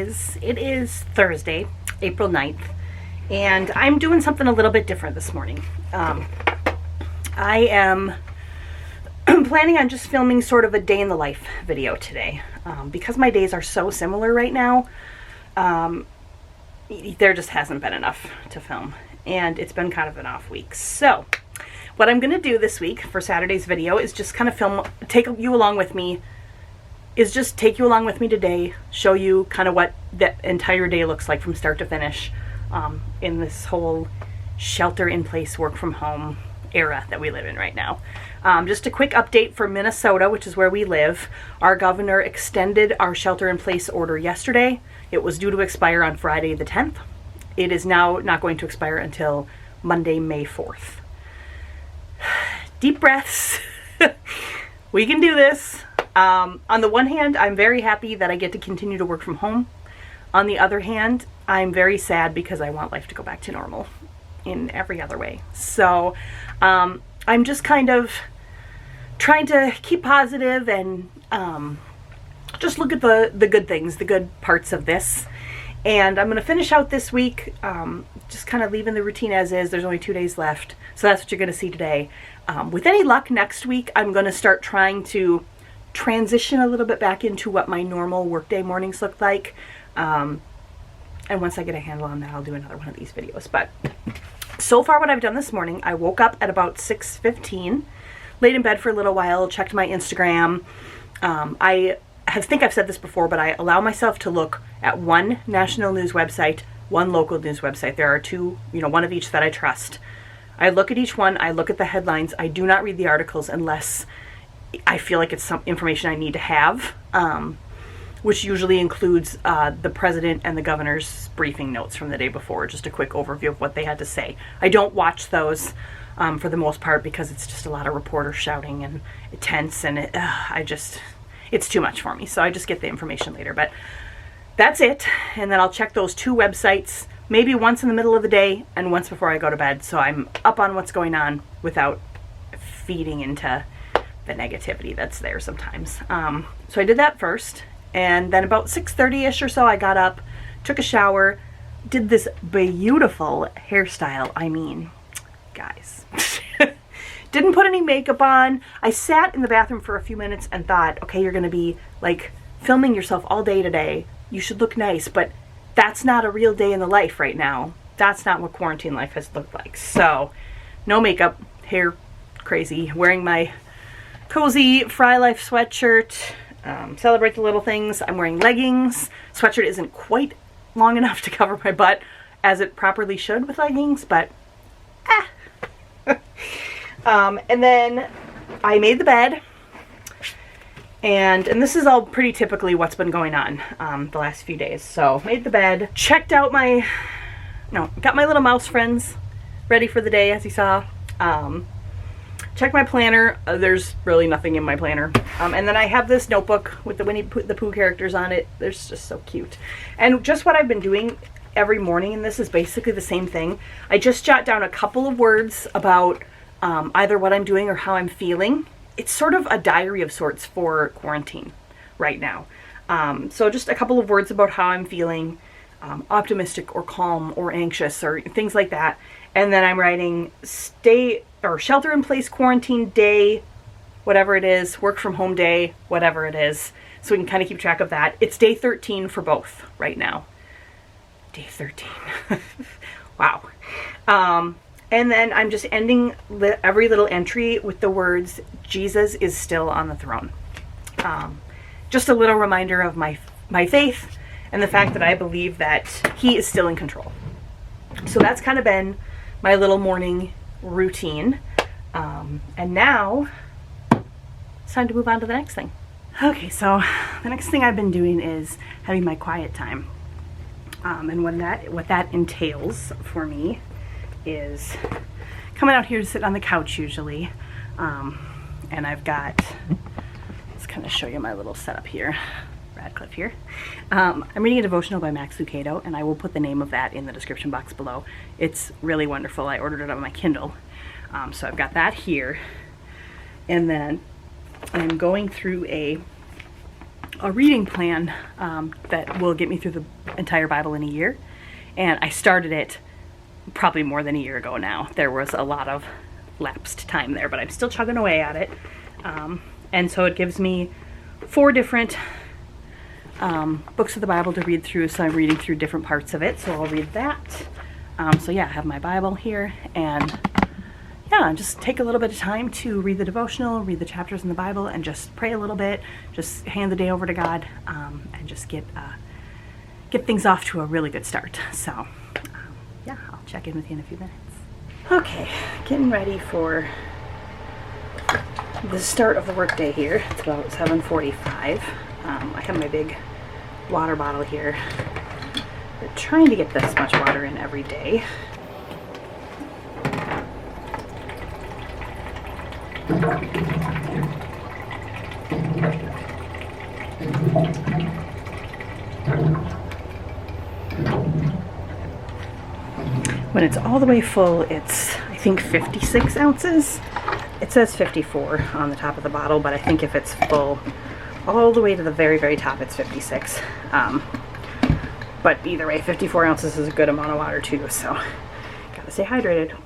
It is Thursday, April 9th, and I'm doing something a little bit different this morning. I am planning on just filming sort of a day in the life video today. Because my days are so similar right now, there just hasn't been enough to film, and it's been kind of an off week. So what I'm going to do this week for Saturday's video is just kind of take you along with me today, show you kind of what the entire day looks like from start to finish in this whole shelter-in-place, work-from-home era that we live in right now. Just a quick update for Minnesota, which is where we live. Our governor extended our shelter-in-place order yesterday. It was due to expire on Friday the 10th. It is now not going to expire until Monday, May 4th. Deep breaths. We can do this. On the one hand, I'm very happy that I get to continue to work from home. On the other hand, I'm very sad because I want life to go back to normal in every other way. So I'm just kind of trying to keep positive and just look at the good things, the good parts of this. And I'm going to finish out this week, just kind of leaving the routine as is. There's only 2 days left, so that's what you're going to see today. With any luck, next week I'm going to start trying to transition a little bit back into what my normal workday mornings look like. And once I get a handle on that, I'll do another one of these videos. But so far what I've done this morning, I woke up at about 6:15, laid in bed for a little while, checked my Instagram. I think I've said this before, but I allow myself to look at one national news website, one local news website. There are two, one of each that I trust. I look at each one, I look at the headlines. I do not read the articles unless I feel like it's some information I need to have, which usually includes the president and the governor's briefing notes from the day before, just a quick overview of what they had to say. I don't watch those for the most part because it's just a lot of reporters shouting and tense, and it's too much for me. So I just get the information later, but that's it. And then I'll check those two websites maybe once in the middle of the day and once before I go to bed, so I'm up on what's going on without feeding into the negativity that's there sometimes. So I did that first, and then about 6:30ish or so I got up, took a shower, did this beautiful hairstyle. I mean, guys, didn't put any makeup on. I sat in the bathroom for a few minutes and thought, okay, you're gonna be like filming yourself all day today, you should look nice, but that's not a real day in the life right now. That's not what quarantine life has looked like. So no makeup, hair crazy, wearing my cozy Fry Life sweatshirt, celebrate the little things. I'm wearing leggings. Sweatshirt isn't quite long enough to cover my butt as it properly should with leggings, but and then I made the bed, and this is all pretty typically what's been going on the last few days. So made the bed, got my little mouse friends ready for the day, as you saw. Check my planner. There's really nothing in my planner. And then I have this notebook with the Winnie the Pooh characters on it. They're just so cute. And just what I've been doing every morning, and this is basically the same thing, I just jot down a couple of words about either what I'm doing or how I'm feeling. It's sort of a diary of sorts for quarantine right now. So just a couple of words about how I'm feeling, optimistic or calm or anxious or things like that. And then I'm writing shelter in place quarantine day, whatever it is, work from home day, whatever it is. So we can kind of keep track of that. It's day 13 for both right now. Day 13. Wow. And then I'm just ending every little entry with the words, Jesus is still on the throne. Just a little reminder of my faith and the fact that I believe that he is still in control. So that's kind of been my little morning routine. And now it's time to move on to the next thing. Okay, so the next thing I've been doing is having my quiet time. And what that entails for me is coming out here to sit on the couch usually. And I've got, let's kind of show you my little setup here. Radcliffe here. I'm reading a devotional by Max Lucado, and I will put the name of that in the description box below. It's really wonderful. I ordered it on my Kindle. So I've got that here. And then I'm going through a reading plan that will get me through entire Bible in a year, and I started it probably more than a year ago now. There was a lot of lapsed time there, but I'm still chugging away at it. And so it gives me 4 different books of the Bible to read through, so I'm reading through different parts of it, so I'll read that. So yeah, I have my Bible here, and yeah, just take a little bit of time to read the devotional, read the chapters in the Bible, and just pray a little bit, just hand the day over to God, and just get things off to a really good start. So yeah, I'll check in with you in a few minutes. Okay, getting ready for the start of the workday here. It's about 7:45. I have my big water bottle here. We're trying to get this much water in every day. When it's all the way full, it's, I think, 56 ounces. It says 54 on the top of the bottle, but I think if it's full all the way to the very, very top, it's 56. But either way, 54 ounces is a good amount of water too, so gotta stay hydrated.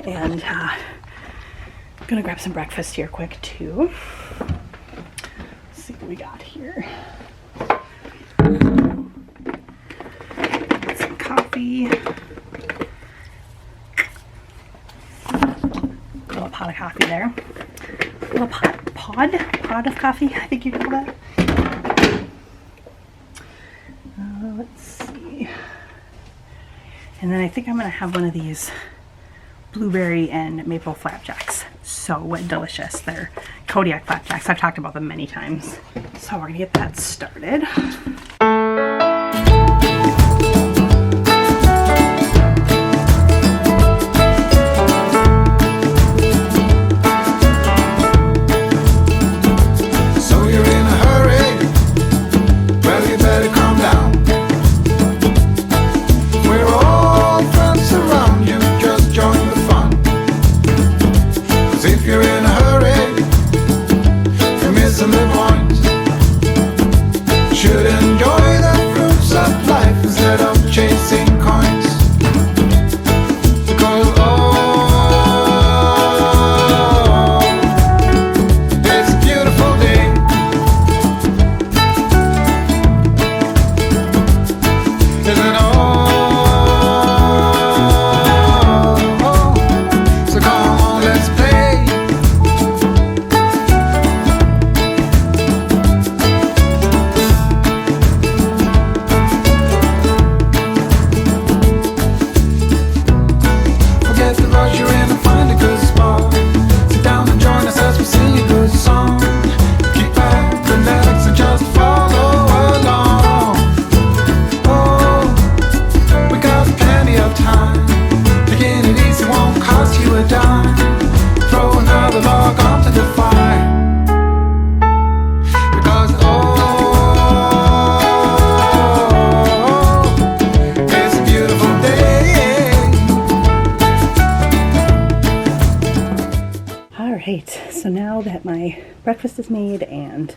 And I'm gonna grab some breakfast here quick too. Let's see what we got here. Got some coffee. A little pot of coffee there. A little pod of coffee, I think you call that. Let's see. And then I think I'm gonna have one of these blueberry and maple flapjacks. So delicious. They're Kodiak flapjacks. I've talked about them many times. So we're gonna get that started. So now that my breakfast is made and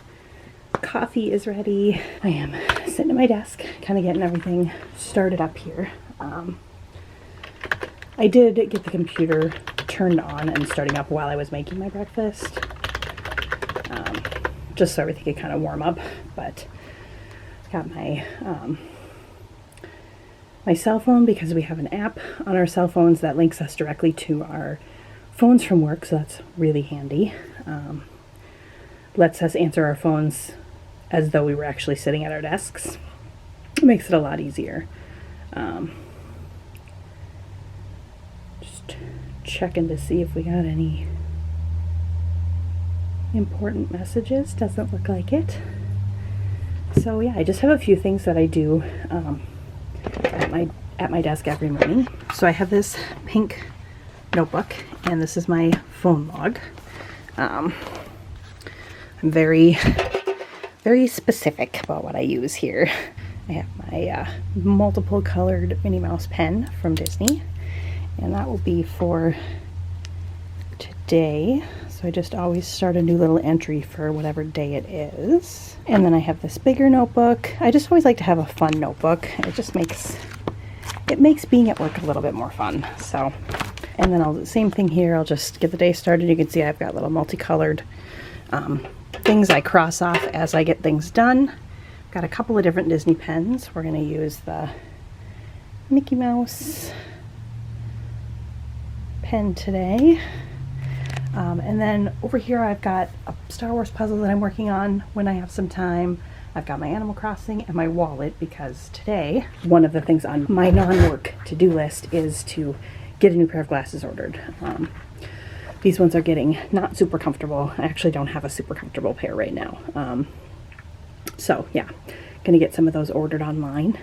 coffee is ready, I am sitting at my desk, kind of getting everything started up here. I did get the computer turned on and starting up while I was making my breakfast, just so everything could kind of warm up, but got my my cell phone, because we have an app on our cell phones that links us directly to our phones from work, so that's really handy. Lets us answer our phones as though we were actually sitting at our desks. It makes it a lot easier. Just checking to see if we got any important messages. Doesn't look like it. So yeah, I just have a few things that I do at my desk every morning. So I have this pink notebook, and this is my phone log. I'm very specific about what I use here. I have my multiple colored Minnie Mouse pen from Disney, and that will be for today. So So I just always start a new little entry for whatever day it is. And then I have this bigger notebook. I just always like to have a fun notebook. It makes being at work a little bit more fun. So, and then I'll do the same thing here. I'll just get the day started. You can see I've got little multicolored things I cross off as I get things done. I've got a couple of different Disney pens. We're going to use the Mickey Mouse pen today. And then over here I've got a Star Wars puzzle that I'm working on when I have some time. I've got my Animal Crossing and my wallet, because today one of the things on my non-work to-do list is to get a new pair of glasses ordered. These ones are getting not super comfortable. I actually don't have a super comfortable pair right now. So yeah, gonna get some of those ordered online.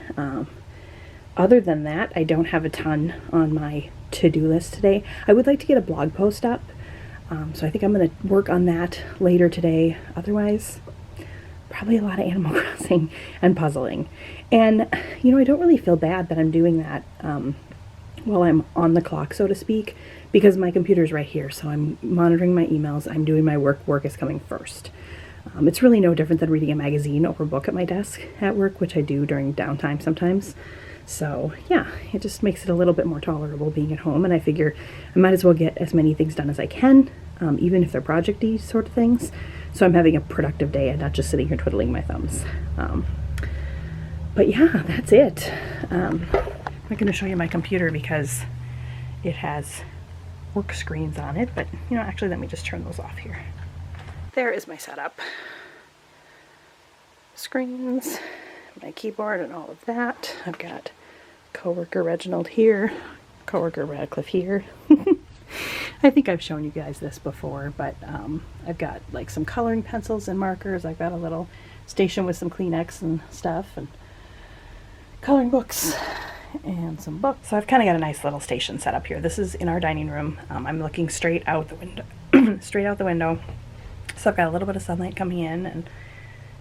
Other than that, I don't have a ton on my to-do list today. I would like to get a blog post up. So I think I'm going to work on that later today. Otherwise, probably a lot of Animal Crossing and puzzling. And, you know, I don't really feel bad that I'm doing that while I'm on the clock, so to speak, because my computer's right here. So I'm monitoring my emails. I'm doing my work. Work is coming first. It's really no different than reading a magazine or a book at my desk at work, which I do during downtime sometimes. So yeah, it just makes it a little bit more tolerable being at home, and I figure I might as well get as many things done as I can, even if they're project-y sort of things, so I'm having a productive day and not just sitting here twiddling my thumbs. But yeah, that's it. I'm going to show you my computer because it has work screens on it, but you know, actually let me just turn those off here. There is my setup. Screens, my keyboard and all of that. I've got coworker Reginald here, coworker Radcliffe here. I think I've shown you guys this before, but I've got like some coloring pencils and markers. I've got a little station with some Kleenex and stuff, and coloring books and some books. So I've kind of got a nice little station set up here. This is in our dining room. I'm looking straight out the window, straight out the window. So I've got a little bit of sunlight coming in, and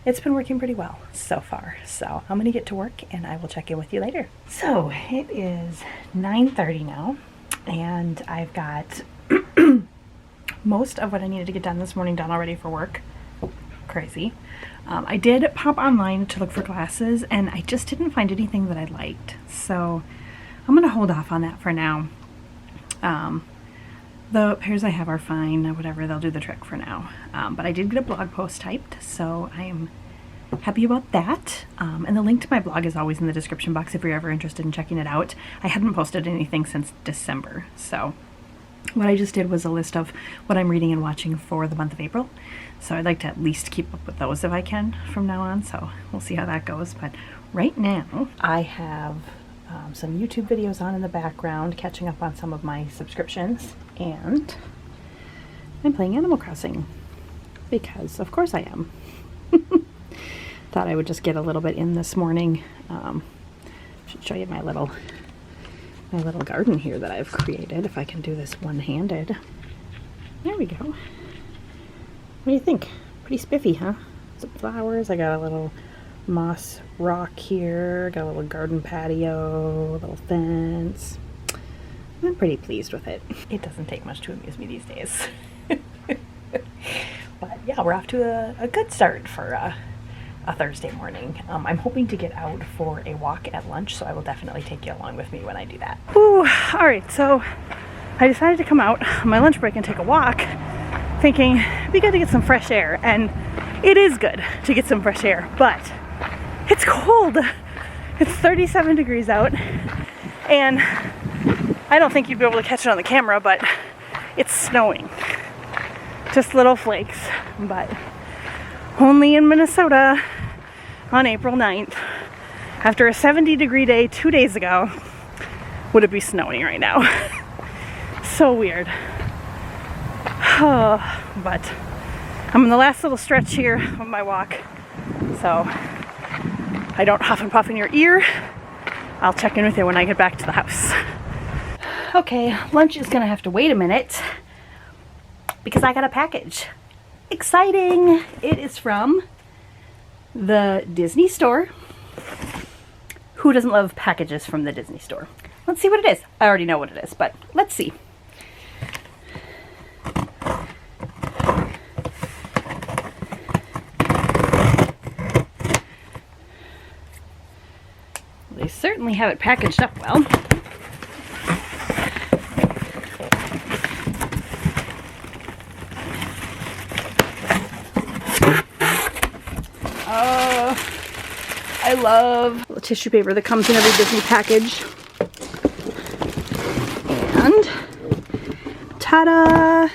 it's been working pretty well so far. So I'm going to get to work and I will check in with you later. So it is 9:30 now, and I've got most of what I needed to get done this morning done already for work. Crazy. I did pop online to look for glasses, and I just didn't find anything that I liked. So I'm going to hold off on that for now. The pairs I have are fine, whatever, they'll do the trick for now. But I did get a blog post typed, so I am happy about that. And the link to my blog is always in the description box if you're ever interested in checking it out. I hadn't posted anything since December, so what I just did was a list of what I'm reading and watching for the month of April. So I'd like to at least keep up with those if I can from now on, so we'll see how that goes. But right now, I have some YouTube videos on in the background, catching up on some of my subscriptions, and I'm playing Animal Crossing because of course I am. Thought I would just get a little bit in this morning. Should show you my little garden here that I've created, if I can do this one-handed. There we go. What do you think? Pretty spiffy, huh? Some flowers. I got a little moss rock here, got a little garden patio, a little fence. I'm pretty pleased with it. It doesn't take much to amuse me these days. But yeah, we're off to a good start for a Thursday morning. I'm hoping to get out for a walk at lunch, so I will definitely take you along with me when I do that. Ooh, alright, so I decided to come out on my lunch break and take a walk, thinking it'd be good to get some fresh air, and it is good to get some fresh air, but it's cold. It's 37 degrees out, and I don't think you'd be able to catch it on the camera, but it's snowing. Just little flakes, but only in Minnesota on April 9th. After a 70-degree day 2 days ago, would it be snowing right now? So weird. But I'm in the last little stretch here of my walk, so I don't huff and puff in your ear. I'll check in with you when I get back to the house. Okay, lunch is gonna have to wait a minute because I got a package. Exciting! It is from the Disney store. Who doesn't love packages from the Disney store? Let's see what it is. I already know what it is, but let's see. certainly have it packaged up well. I love the tissue paper that comes in every Disney package. And ta-da!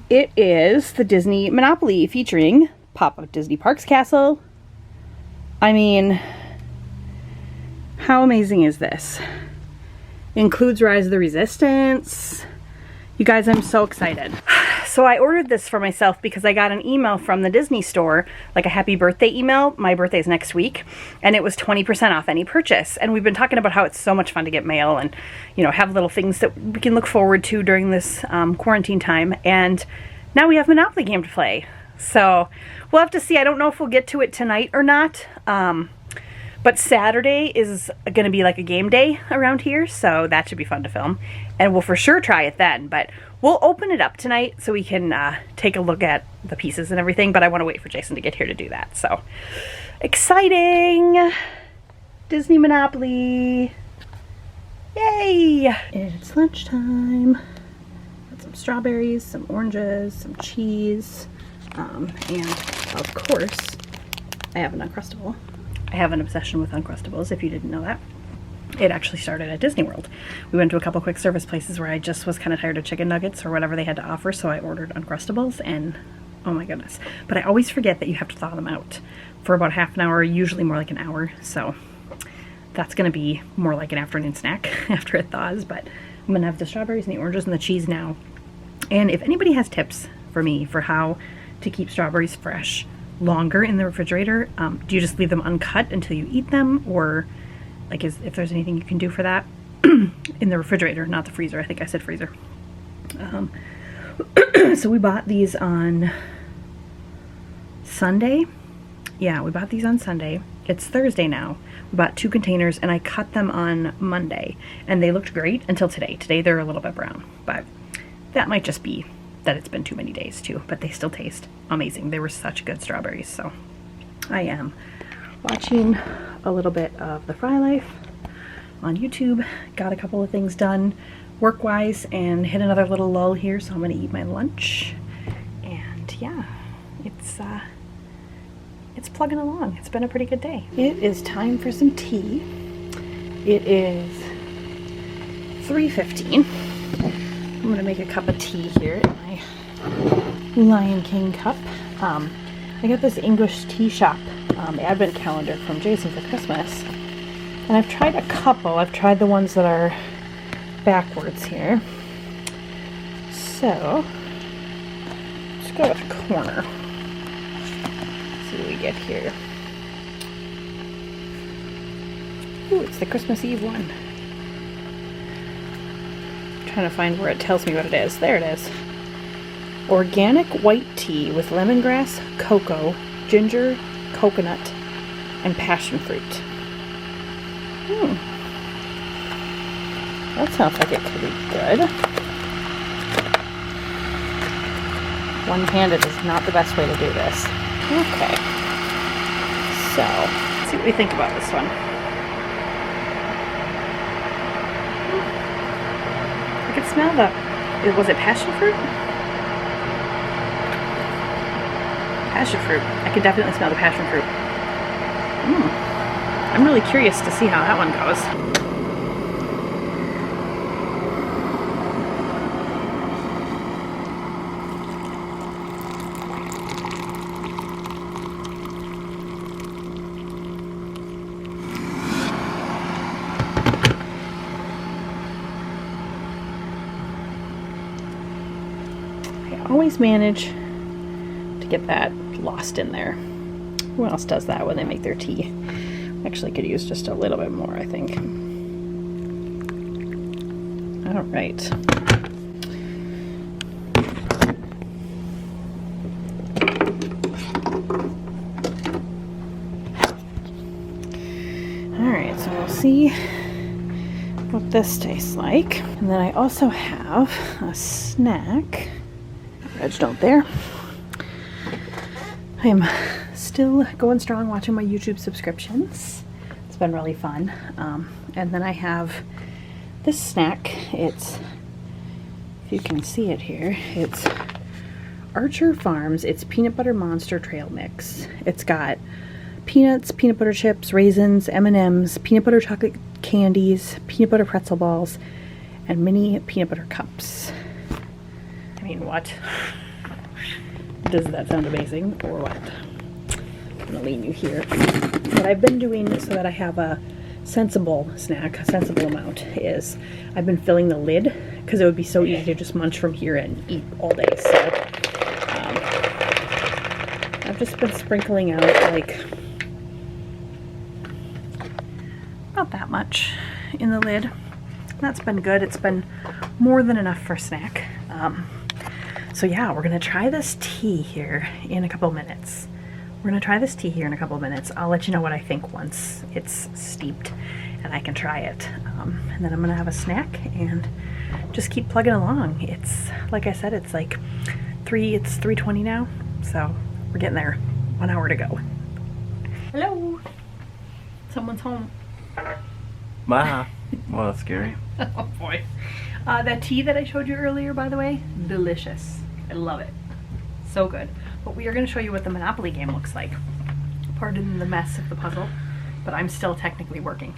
It is the Disney Monopoly featuring Pop-Up Disney Parks Castle. I mean, how amazing is this? Includes Rise of the Resistance. You guys, I'm so excited. So I ordered this for myself because I got an email from the Disney store, like a happy birthday email. My birthday is next week, and it was 20% off any purchase. And we've been talking about how it's so much fun to get mail and, you know, have little things that we can look forward to during this quarantine time. And now we have Monopoly game to play. So we'll have to see. I don't know if we'll get to it tonight or not. But Saturday is going to be like a game day around here, so that should be fun to film. And we'll for sure try it then, but we'll open it up tonight so we can take a look at the pieces and everything, but I want to wait for Jason to get here to do that. So, exciting! Disney Monopoly! Yay! It's lunchtime. Got some strawberries, some oranges, some cheese, and of course, I have an Uncrustable. I have an obsession with Uncrustables, if you didn't know that. It actually started at Disney World. We went to a couple quick service places where I just was kind of tired of chicken nuggets or whatever they had to offer, so I ordered Uncrustables, and oh my goodness. But I always forget that you have to thaw them out for about half an hour, usually more like an hour, so that's going to be more like an afternoon snack after it thaws, but I'm going to have the strawberries and the oranges and the cheese now. And if anybody has tips for me for how to keep strawberries fresh longer in the refrigerator, do you just leave them uncut until you eat them, or like if there's anything you can do for that in the refrigerator, not the freezer. I think I said freezer. So we bought these on Sunday. Yeah, we bought these on Sunday. It's Thursday now. We bought 2 containers and I cut them on Monday and they looked great until today. Today they're a little bit brown, but that might just be that it's been too many days too, but they still taste amazing. They were such good strawberries. So I am watching a little bit of the Fry Life on YouTube. Got a couple of things done work-wise and hit another little lull here, so I'm gonna eat my lunch. And yeah, it's plugging along. It's been a pretty good day. It is time for some tea. It is 3:15. I'm gonna make a cup of tea here in my Lion King cup. I got this English tea shop advent calendar from Jason for Christmas, and I've tried a couple. I've tried the ones that are backwards here. So let's go with a corner. Let's see what we get here. Ooh, it's the Christmas Eve one. Trying to find where it tells me what it is. There it is. Organic white tea with lemongrass, cocoa, ginger, coconut, and passion fruit. That sounds like it could be good. One-handed is not the best way to do this. Okay. So, let's see what we think about this one. I can smell was it passion fruit? Passion fruit. I can definitely smell the passion fruit. I'm really curious to see how that one goes. I always manage to get that lost in there. Who else does that when they make their tea? Actually could use just a little bit more, I think. All right. All right, so we'll see what this tastes like. And then I also have a snack. Reg note there. I am still going strong watching my YouTube subscriptions. It's That's been really fun. And then I have this snack. It's, if you can see it here, it's Archer Farms. It's Peanut Butter Monster Trail Mix. It's got peanuts, peanut butter chips, raisins, M&Ms, peanut butter chocolate candies, peanut butter pretzel balls, and mini peanut butter cups. I mean, what? Does that sound amazing or what? I'm gonna lean you here. What I've been doing so that I have a sensible snack, a sensible amount, is I've been filling the lid because it would be so easy to just munch from here and eat all day. So I've just been sprinkling out like about that much in the lid. That's been good. It's been more than enough for a snack. So yeah, we're gonna try this tea here in a couple minutes. I'll let you know what I think once it's steeped and I can try it. And then I'm gonna have a snack and just keep plugging along. It's, like I said, it's like it's 3:20 now, so we're getting there. 1 hour to go. Hello. Someone's home. Wow. Well, that's scary. Oh boy. That tea that I showed you earlier, by the way, delicious. I love it. So good. But we are going to show you what the Monopoly game looks like. Pardon the mess of the puzzle, but I'm still technically working.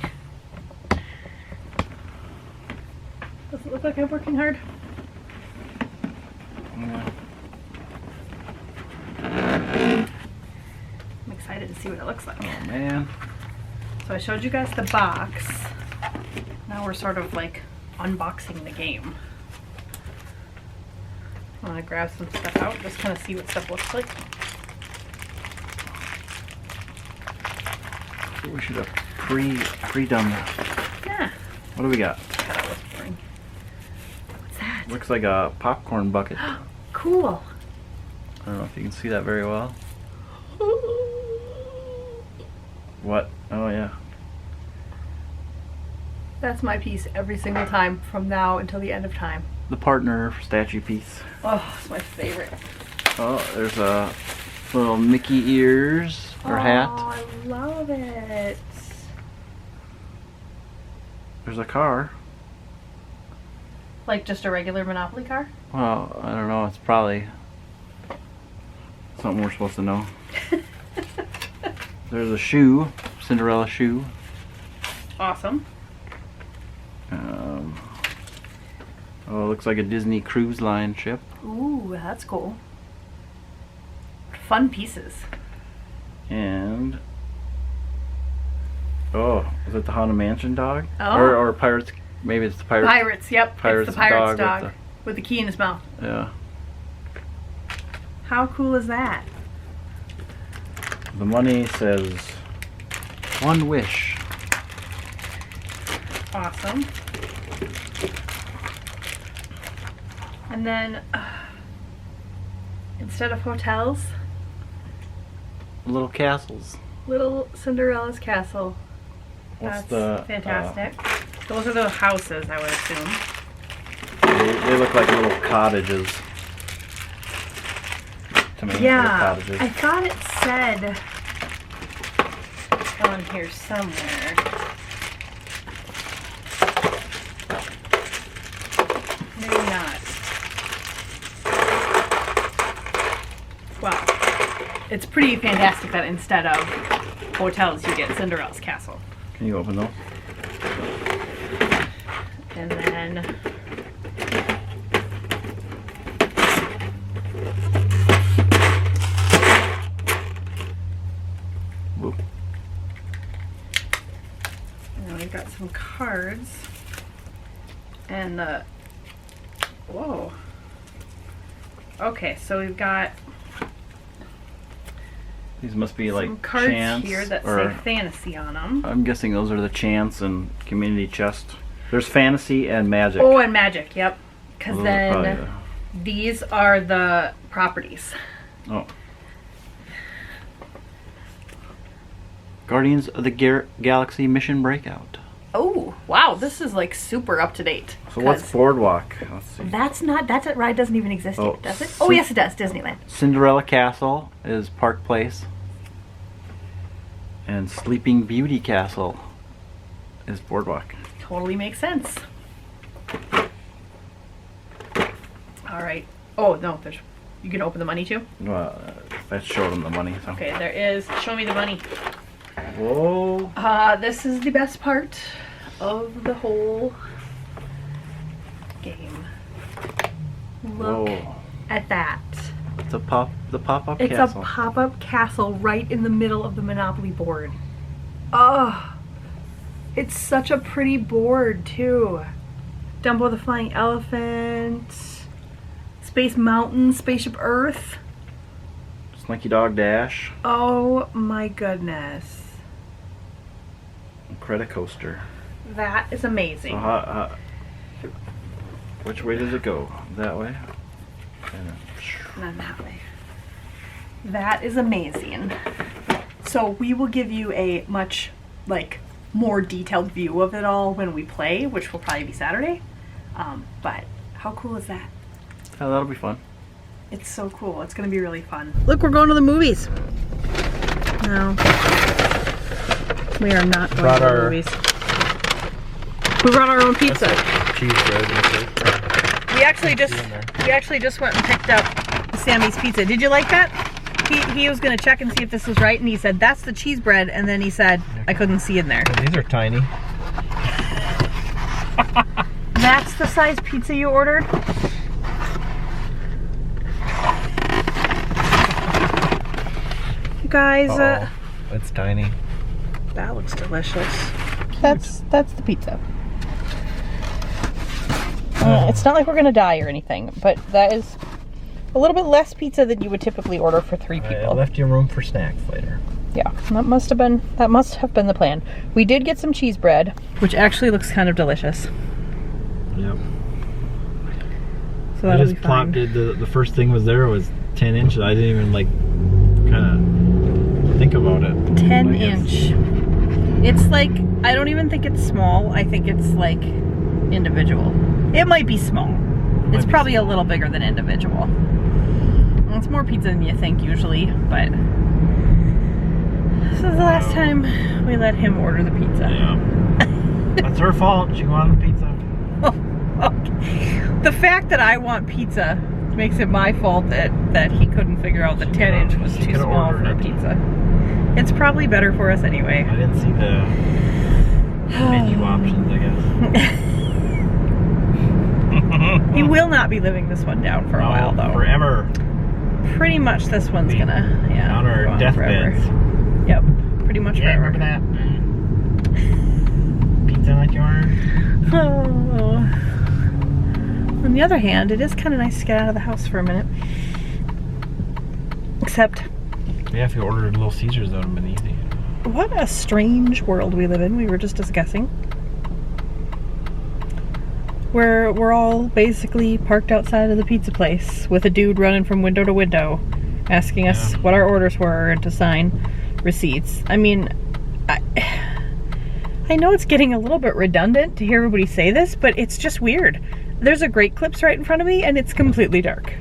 Does it look like I'm working hard? Yeah. I'm excited to see what it looks like. Oh man. So I showed you guys the box. Now we're sort of like unboxing the game. I want to grab some stuff out, just kind of see what stuff looks like. So we should have pre-done that. Yeah. What do we got? Kind of whispering. What's that? Looks like a popcorn bucket. Cool. I don't know if you can see that very well. What? Oh yeah. That's my piece every single time from now until the end of time. The partner statue piece. Oh, it's my favorite. Oh, there's a little Mickey ears or hat. Oh, I love it. There's a car. Like just a regular Monopoly car? Well, I don't know. It's probably something we're supposed to know. There's a shoe, Cinderella shoe. Awesome. Oh, it looks like a Disney Cruise Line ship. Ooh, that's cool. Fun pieces. And oh, is it the Haunted Mansion dog? Oh. Or Pirates? Maybe it's the Pirates. Pirates, yep. Pirates it's the Pirates dog dog with the key in his mouth. Yeah. How cool is that? The money says one wish. Awesome. And then instead of hotels, Little castles. little Cinderella's castle. What's That's the fantastic. Those are the houses, I would assume. They look like little cottages. To me, Yeah, little cottages. I thought it said on here somewhere. Maybe not. Well, it's pretty fantastic that instead of hotels you get Cinderella's castle. Can you open those? And then Whoop. and we've got some cards. And the whoa. Okay, so we've got These must be like some cards chance here that or say fantasy on them. I'm guessing those are the chance and community chest. There's fantasy and magic. Oh, and magic, yep. Because Those are probably then these are the properties. Oh. Guardians of the Galaxy Mission Breakout. Oh, wow, this is like super up to date. So what's Boardwalk? Let's see. That ride doesn't even exist Oh, yet, does it? Oh, yes, it does. Disneyland. Cinderella Castle is Park Place. And Sleeping Beauty Castle is Boardwalk. Totally makes sense. All right. Oh, no, you can open the money too? Well, I showed him the money. So. Okay, there is. Show me the money. Whoa. This is the best part of the whole game. Look at that. It's the pop-up castle. It's a pop-up castle right in the middle of the Monopoly board. Oh, it's such a pretty board too. Dumbo the Flying Elephant, Space Mountain, Spaceship Earth. Slinky Dog Dash. Oh my goodness. Credit Coaster. That is amazing. So which way does it go? That way? And then that way. That is amazing. So we will give you a much more detailed view of it all when we play, which will probably be Saturday. But how cool is that? Oh, that'll be fun. It's so cool. It's going to be really fun. Look, we're going to the movies. No. We are not going to the movies. We brought our own pizza. Cheese bread. We actually just went and picked up Sammy's pizza. Did you like that? He was going to check and see if this was right, and he said, that's the cheese bread, and then he said, I couldn't see in there. These are tiny. That's the size pizza you ordered? You guys, it's tiny. that looks delicious. That's the pizza. It's not like we're gonna die or anything, but that is a little bit less pizza than you would typically order for 3 people. I left you room for snacks later. Yeah, that must have been the plan. We did get some cheese bread, which actually looks kind of delicious. Yep. So I that'll just be fine. plopped it. The first thing was there was 10 inches. I didn't even kind of think about it. 10 inch. It's like, I don't even think it's small. I think it's like individual. It might be small. It's probably a little bigger than individual. It's more pizza than you think usually, but this is the last time we let him order the pizza. Yeah. That's her fault. She wanted the pizza. Okay. The fact that I want pizza makes it my fault that he couldn't figure out that 10 inch was too small for a pizza. It's probably better for us anyway. I didn't see the menu options, I guess. He will not be living this one down for a while though. Forever. Pretty much this one's gonna, on our go on deathbeds. forever. Yep, pretty much Yeah, forever. remember that? Pizza like yours? Oh. On the other hand, it is kind of nice to get out of the house for a minute. Except, Yeah, if you ordered Little Caesars, that would have been easy. what a strange world we live in. We were just discussing. Where we're all basically parked outside of the pizza place with a dude running from window to window asking us what our orders were and to sign receipts. I mean, I know it's getting a little bit redundant to hear everybody say this, but it's just weird. There's a Great Clips right in front of me and it's completely dark.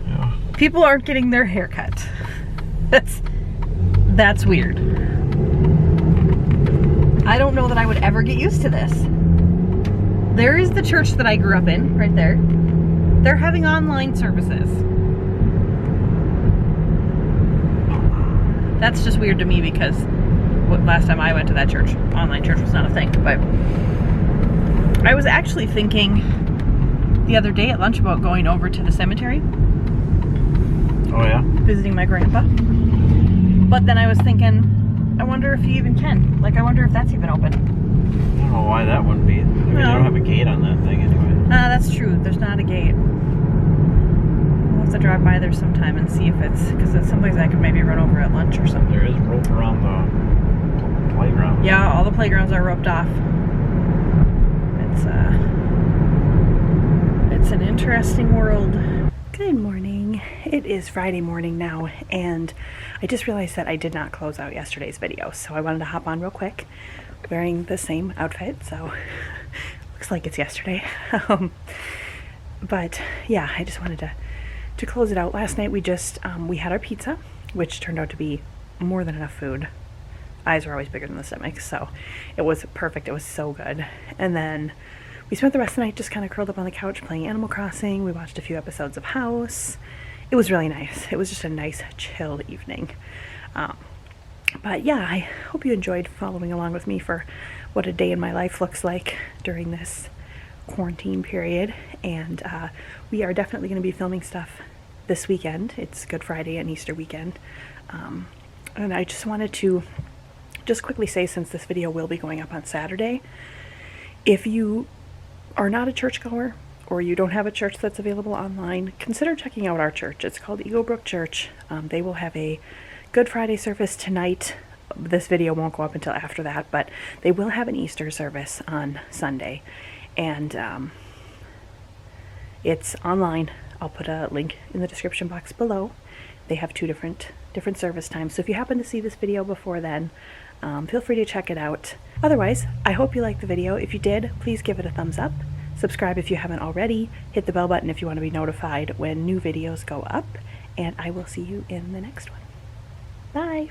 Yeah. People aren't getting their hair cut. That's weird. I don't know that I would ever get used to this. There is the church that I grew up in, right there. They're having online services. That's just weird to me because last time I went to that church, online church was not a thing. But I was actually thinking the other day at lunch about going over to the cemetery. Oh, yeah? Visiting my grandpa. But then I was thinking, I wonder if you even can. Like, I wonder if that's even open. I don't know why that wouldn't be. I mean, they don't have a gate on that thing anyway. That's true. There's not a gate. We'll have to drive by there sometime and see if it's, because it's someplace I could maybe run over at lunch or something. There is rope around the playground. Yeah, all the playgrounds are roped off. It's an interesting world. Good morning. It is Friday morning now, and I just realized that I did not close out yesterday's video, so I wanted to hop on real quick wearing the same outfit, so looks like it's yesterday. But yeah, I just wanted to close it out. Last night we just we had our pizza, which turned out to be more than enough food. eyes are always bigger than the stomach, so it was perfect. It was so good. And then we spent the rest of the night just kind of curled up on the couch playing Animal Crossing. We watched a few episodes of House. It was really nice. It was just a nice, chill evening. But yeah, I hope you enjoyed following along with me for what a day in my life looks like during this quarantine period. And we are definitely going to be filming stuff this weekend. It's Good Friday and Easter weekend. And I just wanted to just quickly say, since this video will be going up on Saturday, if you are not a churchgoer or you don't have a church that's available online, consider checking out our church. It's called Eaglebrook Church. They will have a Good Friday service tonight. This video won't go up until after that, but they will have an Easter service on Sunday. And it's online. I'll put a link in the description box below. They have two different service times. So if you happen to see this video before then, feel free to check it out. Otherwise, I hope you liked the video. If you did, please give it a thumbs up. Subscribe if you haven't already. Hit the bell button if you want to be notified when new videos go up. And I will see you in the next one. Bye.